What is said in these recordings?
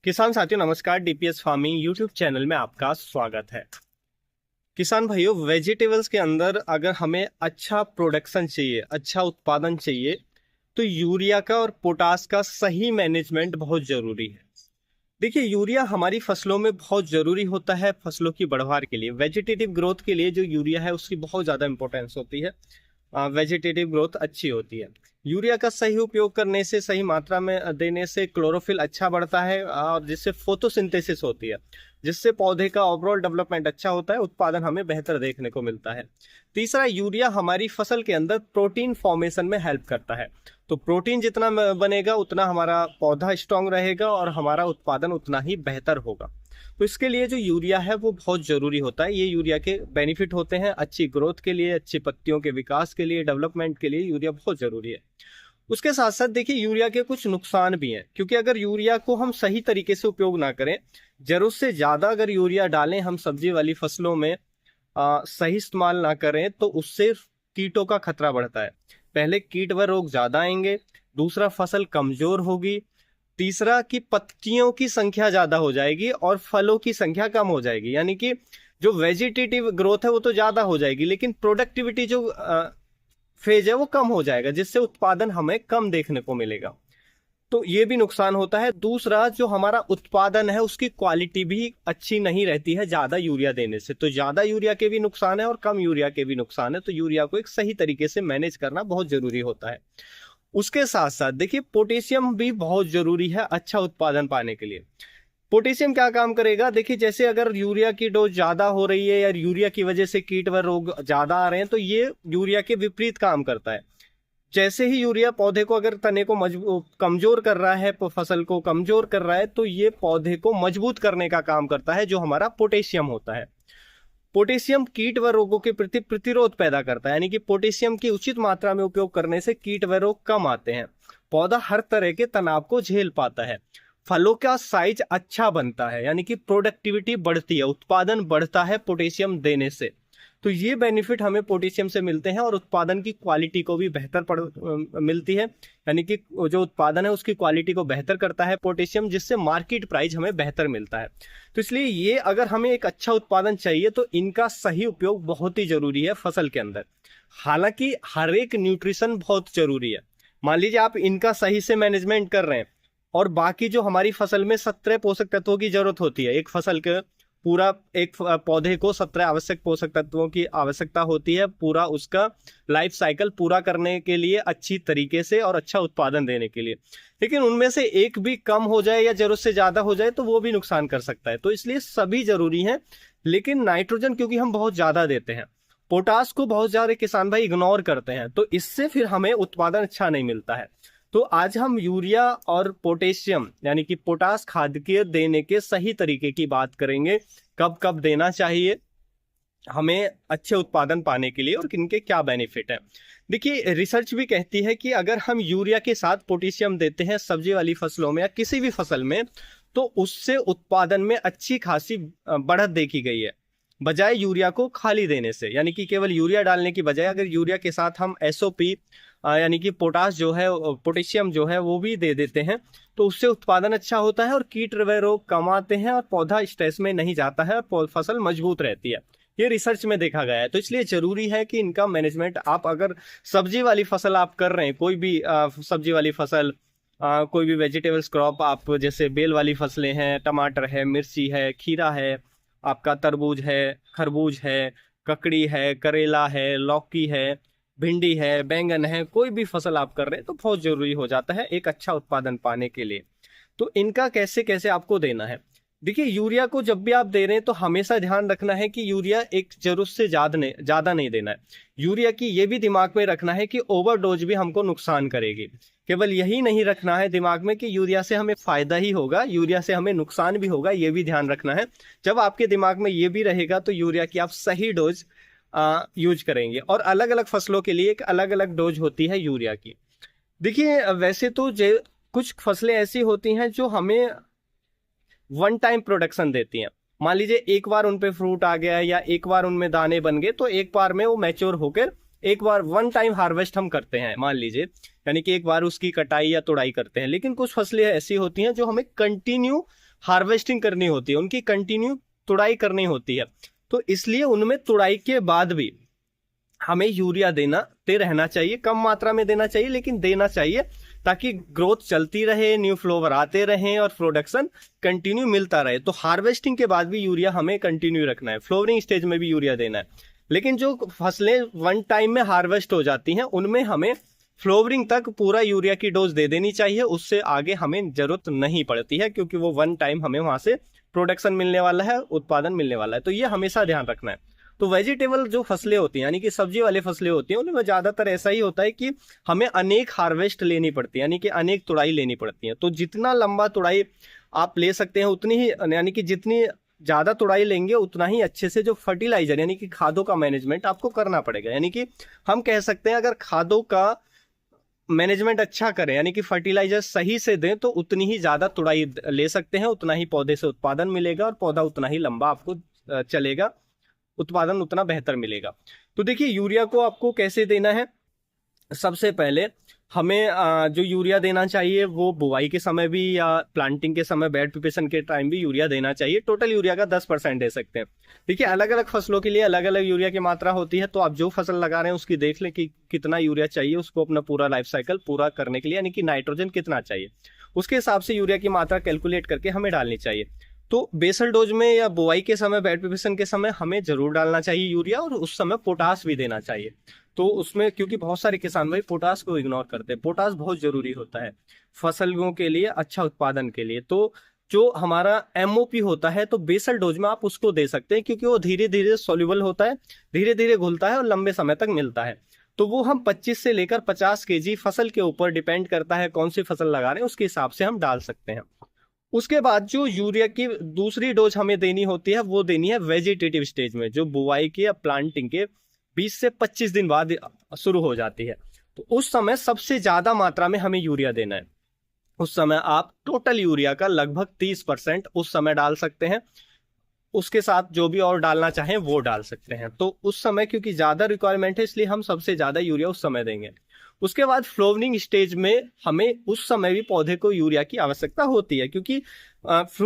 किसान साथियों नमस्कार। डीपीएस फार्मिंग यूट्यूब चैनल में आपका स्वागत है। किसान भाइयों, वेजिटेबल्स के अंदर अगर हमें अच्छा प्रोडक्शन चाहिए, अच्छा उत्पादन चाहिए, तो यूरिया का और पोटास का सही मैनेजमेंट बहुत जरूरी है। देखिए, यूरिया हमारी फसलों में बहुत जरूरी होता है। फसलों की बढ़वार के लिए, वेजिटेटिव ग्रोथ के लिए जो यूरिया है उसकी बहुत ज्यादा इंपॉर्टेंस होती है। वेजिटेटिव ग्रोथ अच्छी होती है। यूरिया का सही उपयोग करने से, सही मात्रा में देने से क्लोरोफिल अच्छा बढ़ता है और जिससे फोटोसिंथेसिस होती है, जिससे पौधे का ओवरऑल डेवलपमेंट अच्छा होता है, उत्पादन हमें बेहतर देखने को मिलता है। तीसरा, यूरिया हमारी फसल के अंदर प्रोटीन फॉर्मेशन में हेल्प करता है। तो प्रोटीन जितना बनेगा उतना हमारा पौधा स्ट्रांग रहेगा और हमारा उत्पादन उतना ही बेहतर होगा। तो इसके लिए जो यूरिया है वो बहुत जरूरी होता है। ये यूरिया के बेनिफिट होते हैं अच्छी ग्रोथ के लिए, अच्छी पत्तियों के विकास के लिए, डेवलपमेंट के लिए यूरिया बहुत जरूरी है। उसके साथ साथ देखिए, यूरिया के कुछ नुकसान भी हैं, क्योंकि अगर यूरिया को हम सही तरीके से उपयोग ना करें, जरूरत से ज्यादा अगर यूरिया डालें हम सब्जी वाली फसलों में, सही इस्तेमाल ना करें, तो उससे कीटों का खतरा बढ़ता है। पहले कीट व रोग ज्यादा आएंगे, दूसरा फसल कमजोर होगी, तीसरा कि पत्तियों की संख्या ज्यादा हो जाएगी और फलों की संख्या कम हो जाएगी। यानी कि जो वेजिटेटिव ग्रोथ है वो तो ज्यादा हो जाएगी, लेकिन प्रोडक्टिविटी जो फेज है वो कम हो जाएगा, जिससे उत्पादन हमें कम देखने को मिलेगा। तो ये भी नुकसान होता है। दूसरा, जो हमारा उत्पादन है उसकी क्वालिटी भी अच्छी नहीं रहती है ज्यादा यूरिया देने से। तो ज्यादा यूरिया के भी नुकसान है और कम यूरिया के भी नुकसान है। तो यूरिया को एक सही तरीके से मैनेज करना बहुत जरूरी होता है। उसके साथ साथ देखिए, पोटेशियम भी बहुत जरूरी है अच्छा उत्पादन पाने के लिए। पोटेशियम क्या काम करेगा? देखिए, जैसे अगर यूरिया की डोज ज्यादा हो रही है या यूरिया की वजह से कीट व रोग ज्यादा आ रहे हैं, तो ये यूरिया के विपरीत काम करता है। जैसे ही यूरिया पौधे को, अगर तने को कमजोर कर रहा है, फसल को कमजोर कर रहा है, तो ये पौधे को मजबूत करने का काम करता है, जो हमारा पोटेशियम होता है। पोटेशियम कीट व रोगों के प्रति प्रतिरोध पैदा करता है। यानी कि पोटेशियम की उचित मात्रा में उपयोग करने से कीट व रोग कम आते हैं, पौधा हर तरह के तनाव को झेल पाता है, फलों का साइज अच्छा बनता है, यानी कि प्रोडक्टिविटी बढ़ती है, उत्पादन बढ़ता है पोटेशियम देने से। तो ये बेनिफिट हमें पोटेशियम से मिलते हैं और उत्पादन की क्वालिटी को भी मिलती है। यानी कि जो उत्पादन है उसकी क्वालिटी को बेहतर करता है पोटेशियम, जिससे मार्केट प्राइस हमें बेहतर मिलता है। तो इसलिए ये, अगर हमें एक अच्छा उत्पादन चाहिए तो इनका सही उपयोग बहुत ही जरूरी है फसल के अंदर। हालांकि हर एक न्यूट्रिशन बहुत जरूरी है। मान लीजिए आप इनका सही से मैनेजमेंट कर रहे हैं और बाकी जो हमारी फसल में 17 पोषक तत्वों की जरूरत होती है, एक फसल के पूरा, एक पौधे को 17 आवश्यक पोषक तत्वों की आवश्यकता होती है पूरा उसका लाइफ साइकिल पूरा करने के लिए, अच्छी तरीके से और अच्छा उत्पादन देने के लिए। लेकिन उनमें से एक भी कम हो जाए या जरूरत से ज्यादा हो जाए तो वो भी नुकसान कर सकता है। तो इसलिए सभी जरूरी हैं। लेकिन नाइट्रोजन क्योंकि हम बहुत ज्यादा देते हैं, पोटास को बहुत ज्यादा किसान भाई इग्नोर करते हैं, तो इससे फिर हमें उत्पादन अच्छा नहीं मिलता है। तो आज हम यूरिया और पोटेशियम यानी कि पोटास खाद के देने के सही तरीके की बात करेंगे, कब कब देना चाहिए हमें अच्छे उत्पादन पाने के लिए और किनके क्या बेनिफिट है। देखिए, रिसर्च भी कहती है कि अगर हम यूरिया के साथ पोटेशियम देते हैं सब्जी वाली फसलों में या किसी भी फसल में, तो उससे उत्पादन में अच्छी खासी बढ़त देखी गई है, बजाय यूरिया को खाली देने से। यानी कि केवल यूरिया डालने की बजाय अगर यूरिया के साथ हम एसओपी यानी कि पोटास जो है, पोटेशियम जो है वो भी दे देते हैं, तो उससे उत्पादन अच्छा होता है और कीट व रोग कम आते हैं और पौधा स्ट्रेस में नहीं जाता है और फसल मजबूत रहती है। ये रिसर्च में देखा गया है। तो इसलिए जरूरी है कि इनका मैनेजमेंट, आप अगर सब्जी वाली फसल आप कर रहे हैं, कोई भी सब्जी वाली फसल, कोई भी वेजिटेबल्स क्रॉप, आप जैसे बेल वाली फसलें हैं, टमाटर है, मिर्ची है, खीरा है, आपका तरबूज है, खरबूज है, ककड़ी है, करेला है, लौकी है, भिंडी है, बैंगन है, कोई भी फसल आप कर रहे हैं तो बहुत जरूरी हो जाता है एक अच्छा उत्पादन पाने के लिए। तो इनका कैसे कैसे आपको देना है। देखिए, यूरिया को जब भी आप दे रहे हैं तो हमेशा ध्यान रखना है कि यूरिया एक जरूरत से ज्यादा नहीं देना है। यूरिया की ये भी दिमाग में रखना है कि ओवरडोज भी हमको नुकसान करेगी। केवल यही नहीं रखना है दिमाग में कि यूरिया से हमें फायदा ही होगा, यूरिया से हमें नुकसान भी होगा, ये भी ध्यान रखना है। जब आपके दिमाग में ये भी रहेगा तो यूरिया की आप सही डोज यूज करेंगे। और अलग अलग फसलों के लिए एक अलग अलग डोज होती है यूरिया की। देखिए, वैसे तो कुछ फसलें ऐसी होती हैं जो हमें वन टाइम प्रोडक्शन देती हैं। मान लीजिए एक बार उन पे फ्रूट आ गया या एक बार उनमें दाने बन गए, तो एक बार में वो मैच्योर होकर एक बार वन टाइम हार्वेस्ट हम करते हैं, मान लीजिए, यानी कि एक बार उसकी कटाई या तोड़ाई करते हैं। लेकिन कुछ फसलें ऐसी होती हैं जो हमें कंटिन्यू हार्वेस्टिंग करनी होती है, उनकी कंटिन्यू तुड़ाई करनी होती है। तो इसलिए उनमें तुड़ाई के बाद भी हमें यूरिया देते रहना चाहिए, कम मात्रा में देना चाहिए लेकिन देना चाहिए, ताकि ग्रोथ चलती रहे, न्यू फ्लावर आते रहें और प्रोडक्शन कंटिन्यू मिलता रहे। तो हार्वेस्टिंग के बाद भी यूरिया हमें कंटिन्यू रखना है, फ्लावरिंग स्टेज में भी यूरिया देना है। लेकिन जो फसलें वन टाइम में हार्वेस्ट हो जाती हैं उनमें हमें फ्लावरिंग तक पूरा यूरिया की डोज दे देनी चाहिए, उससे आगे हमें जरूरत नहीं पड़ती है, क्योंकि वो वन टाइम हमें वहां से प्रोडक्शन मिलने वाला है, उत्पादन मिलने वाला है। तो ये हमेशा ध्यान रखना है। तो वेजिटेबल जो फसलें होती हैं यानी कि सब्जी वाले फसलें होती हैं, उनमें ज्यादातर ऐसा ही होता है कि हमें अनेक हार्वेस्ट लेनी पड़ती है, यानी कि अनेक तुड़ाई लेनी पड़ती है। तो जितना लंबा तुड़ाई आप ले सकते हैं उतनी ही, यानी कि जितनी ज्यादा तुड़ाई लेंगे उतना ही अच्छे से जो फर्टिलाइजर यानी कि खादों का मैनेजमेंट आपको करना पड़ेगा। यानी कि हम कह सकते हैं अगर खादों का मैनेजमेंट अच्छा करें यानी कि फर्टिलाइजर सही से दें तो उतनी ही ज्यादा तुड़ाई ले सकते हैं, उतना ही पौधे से उत्पादन मिलेगा और पौधा उतना ही लंबा आपको चलेगा, उत्पादन उतना बेहतर मिलेगा। तो देखिए यूरिया को आपको कैसे देना है। सबसे पहले हमें जो यूरिया देना चाहिए वो बुआई के समय भी या प्लांटिंग के समय, बेड प्रिपरेशन के टाइम भी यूरिया देना चाहिए। टोटल यूरिया का 10% दे सकते हैं। देखिए अलग अलग फसलों के लिए अलग अलग यूरिया की मात्रा होती है, तो आप जो फसल लगा रहे हैं उसकी देख लें कि कितना यूरिया चाहिए उसको अपना पूरा लाइफ साइकिल पूरा करने के लिए, यानी कि नाइट्रोजन कितना चाहिए, उसके हिसाब से यूरिया की मात्रा कैलकुलेट करके हमें डालनी चाहिए। तो बेसल डोज में या बुआई के समय, बेड प्रिपरेशन के समय हमें जरूर डालना चाहिए यूरिया, और उस समय पोटास भी देना चाहिए। तो उसमें क्योंकि बहुत सारे किसान भाई पोटास को इग्नोर करते हैं, पोटास बहुत जरूरी होता है फसलों के लिए, अच्छा उत्पादन के लिए। तो जो हमारा एमओपी होता है तो बेसल डोज में आप उसको दे सकते हैं, क्योंकि वो धीरे धीरे सॉल्युबल होता है, धीरे धीरे घुलता है और लंबे समय तक मिलता है। तो वो हम 25 से लेकर 50 केजी, फसल के ऊपर डिपेंड करता है कौन सी फसल लगा रहे हैं उसके हिसाब से हम डाल सकते हैं। उसके बाद जो यूरिया की दूसरी डोज हमें देनी होती है वो देनी है वेजिटेटिव स्टेज में, जो बुआई के या प्लांटिंग के 20 से 25 दिन बाद शुरू हो जाती है। तो उस समय सबसे ज्यादा मात्रा में हमें यूरिया देना है। उस समय आप टोटल यूरिया का लगभग 30% उस समय डाल सकते हैं, उसके साथ जो भी और डालना चाहें वो डाल सकते हैं। तो उस समय क्योंकि ज्यादा रिक्वायरमेंट है इसलिए हम सबसे ज्यादा यूरिया उस समय देंगे। उसके बाद फ्लावरिंग स्टेज में हमें उस समय भी पौधे को यूरिया की आवश्यकता होती है, क्योंकि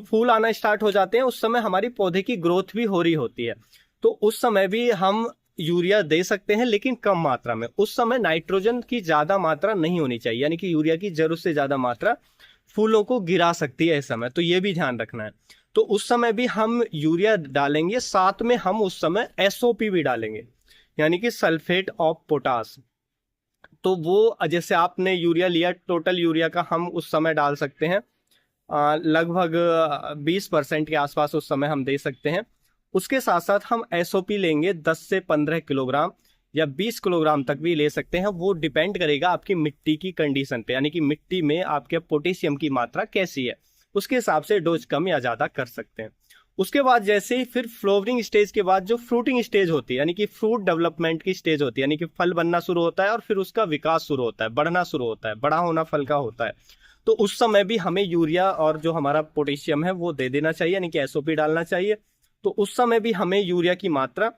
फूल आना स्टार्ट हो जाते हैं, उस समय हमारी पौधे की ग्रोथ भी हो रही होती है। तो उस समय भी हम यूरिया दे सकते हैं लेकिन कम मात्रा में। उस समय नाइट्रोजन की ज्यादा मात्रा नहीं होनी चाहिए, यानी कि यूरिया की जरूरत से ज्यादा मात्रा फूलों को गिरा सकती है इस समय, तो ये भी ध्यान रखना है। तो उस समय भी हम यूरिया डालेंगे, साथ में हम उस समय एसओपी भी डालेंगे, यानी कि सल्फेट ऑफ पोटास। तो वो जैसे आपने यूरिया लिया, टोटल यूरिया का हम उस समय डाल सकते हैं लगभग 20% के आसपास उस समय हम दे सकते हैं। उसके साथ साथ हम एसओपी लेंगे 10 से 15 किलोग्राम या 20 किलोग्राम तक भी ले सकते हैं। वो डिपेंड करेगा आपकी मिट्टी की कंडीशन पे, यानी कि मिट्टी में आपके पोटेशियम की मात्रा कैसी है, उसके हिसाब से डोज कम या ज्यादा कर सकते हैं। उसके बाद जैसे ही फिर फ्लावरिंग स्टेज के बाद जो फ्रूटिंग स्टेज होती है, यानी कि फ्रूट डेवलपमेंट की स्टेज होती है, यानी कि फल बनना शुरू होता है और फिर उसका विकास शुरू होता है, बढ़ना शुरू होता है, बड़ा होना फल का होता है। तो उस समय भी हमें यूरिया और जो हमारा पोटेशियम है वो दे देना चाहिए, यानी कि एसओपी डालना चाहिए। तो उस समय भी हमें यूरिया की मात्रा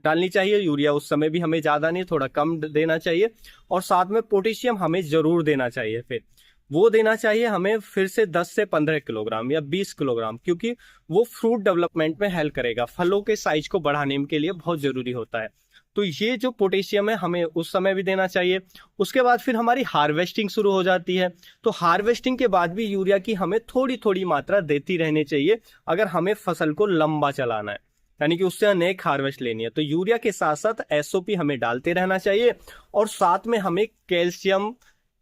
डालनी चाहिए। यूरिया उस समय भी हमें ज्यादा नहीं, थोड़ा कम देना चाहिए। और साथ में पोटेशियम हमें जरूर देना चाहिए, फिर वो देना चाहिए हमें फिर से 10 से 15 किलोग्राम या 20 किलोग्राम, क्योंकि वो फ्रूट डेवलपमेंट में हेल्प करेगा, फलों के साइज को बढ़ाने के लिए बहुत जरूरी होता है। तो ये जो पोटेशियम है हमें उस समय भी देना चाहिए। उसके बाद फिर हमारी हार्वेस्टिंग शुरू हो जाती है, तो हार्वेस्टिंग के बाद भी यूरिया की हमें थोड़ी थोड़ी मात्रा देती रहनी चाहिए, अगर हमें फसल को लंबा चलाना है, यानी कि उससे अनेक हार्वेस्ट लेनी है। तो यूरिया के साथ साथ एसओपी हमें डालते रहना चाहिए, और साथ में हमें कैल्शियम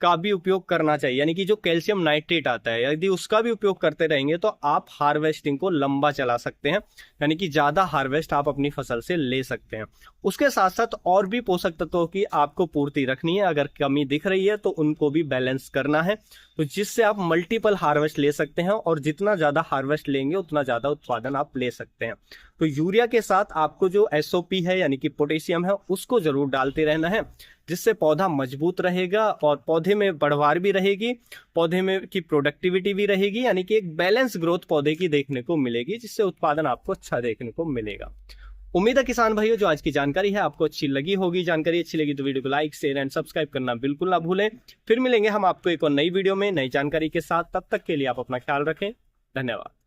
का भी उपयोग करना चाहिए, यानी कि जो कैल्शियम नाइट्रेट आता है यदि उसका भी उपयोग करते रहेंगे तो आप हार्वेस्टिंग को लंबा चला सकते हैं, यानी कि ज्यादा हार्वेस्ट आप अपनी फसल से ले सकते हैं। उसके साथ साथ और भी पोषक तत्वों की आपको पूर्ति रखनी है, अगर कमी दिख रही है तो उनको भी बैलेंस करना है, तो जिससे आप मल्टीपल हार्वेस्ट ले सकते हैं, और जितना ज्यादा हार्वेस्ट लेंगे उतना ज्यादा उत्पादन आप ले सकते हैं। तो यूरिया के साथ आपको जो एसओपी है यानी कि पोटेशियम है उसको जरूर डालते रहना है, जिससे पौधा मजबूत रहेगा और पौधे में बढ़वार भी रहेगी, पौधे में की प्रोडक्टिविटी भी रहेगी, यानी कि एक बैलेंस ग्रोथ पौधे की देखने को मिलेगी, जिससे उत्पादन आपको अच्छा देखने को मिलेगा। उम्मीद है किसान भाइयों जो आज की जानकारी है आपको अच्छी लगी होगी। जानकारी अच्छी लगी तो वीडियो को लाइक शेयर एंड सब्सक्राइब करना बिल्कुल ना भूलें। फिर मिलेंगे हम आपको एक और नई वीडियो में नई जानकारी के साथ। तब तक के लिए आप अपना ख्याल रखें। धन्यवाद।